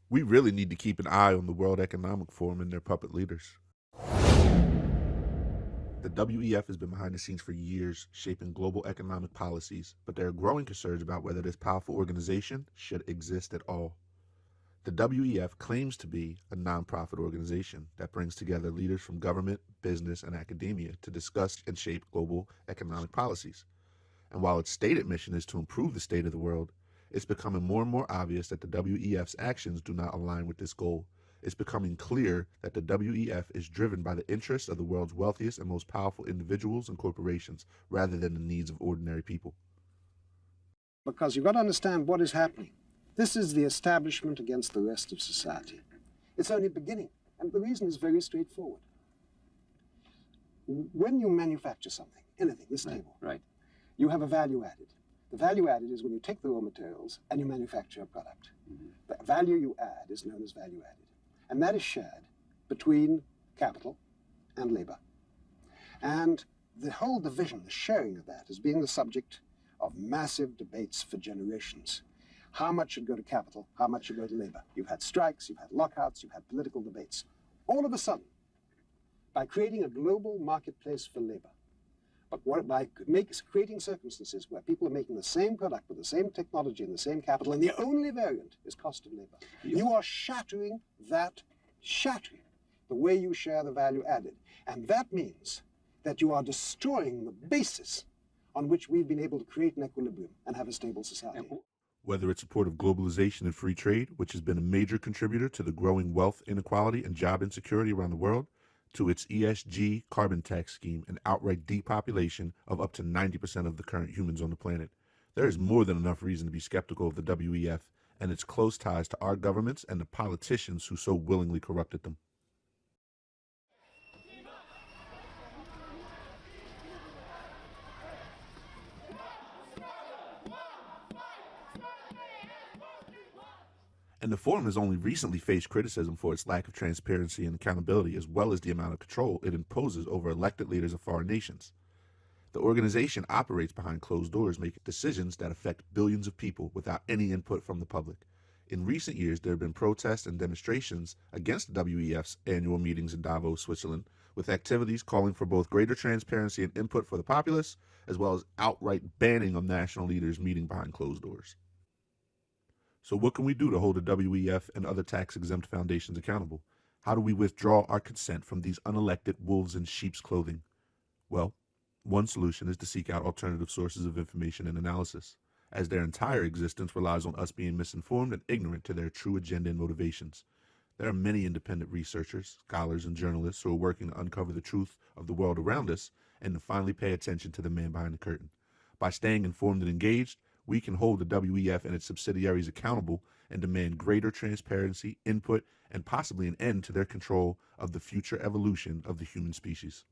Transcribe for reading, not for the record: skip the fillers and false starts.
We really need to keep an eye on the World Economic Forum and their puppet leaders. The WEF has been behind the scenes for years, shaping global economic policies, but there are growing concerns about whether this powerful organization should exist at all. The WEF claims to be a nonprofit organization that brings together leaders from government, business, and academia to discuss and shape global economic policies. And while its stated mission is to improve the state of the world, it's becoming more and more obvious that the WEF's actions do not align with this goal. It's becoming clear that the WEF is driven by the interests of the world's wealthiest and most powerful individuals and corporations rather than the needs of ordinary people. Because you've got to understand what is happening. This is the establishment against the rest of society. It's only beginning, and the reason is very straightforward. When you manufacture something, anything, this table, Right. you have a value added. The value added is when you take the raw materials and you manufacture a product. The value you add is known as value added. And that is shared between capital and labor. And the whole division, the sharing of that, is being the subject of massive debates for generations. How much should go to capital? How much should go to labor? You've had strikes, you've had lockouts, you've had political debates. All of a sudden, by creating a global marketplace for labor, but by creating circumstances where people are making the same product with the same technology and the same capital, and the only variant is cost of labor, you are shattering the way you share the value added. And that means that you are destroying the basis on which we've been able to create an equilibrium and have a stable society. Whether it's support of globalization and free trade, which has been a major contributor to the growing wealth inequality and job insecurity around the world, to its E.S.G. carbon tax scheme and outright depopulation of up to 90% of the current humans on the planet, there is more than enough reason to be skeptical of the WEF and its close ties to our governments and the politicians who so willingly corrupted them. And the forum has only recently faced criticism for its lack of transparency and accountability, as well as the amount of control it imposes over elected leaders of foreign nations. The organization operates behind closed doors, making decisions that affect billions of people without any input from the public. In recent years, there have been protests and demonstrations against the WEF's annual meetings in Davos, Switzerland, with activities calling for both greater transparency and input for the populace, as well as outright banning of national leaders meeting behind closed doors. So what can we do to hold the WEF and other tax-exempt foundations accountable? How do we withdraw our consent from these unelected wolves in sheep's clothing? Well, one solution is to seek out alternative sources of information and analysis, as their entire existence relies on us being misinformed and ignorant to their true agenda and motivations. There are many independent researchers, scholars, and journalists who are working to uncover the truth of the world around us and to finally pay attention to the man behind the curtain. By staying informed and engaged, we can hold the WEF and its subsidiaries accountable and demand greater transparency, input, and possibly an end to their control of the future evolution of the human species.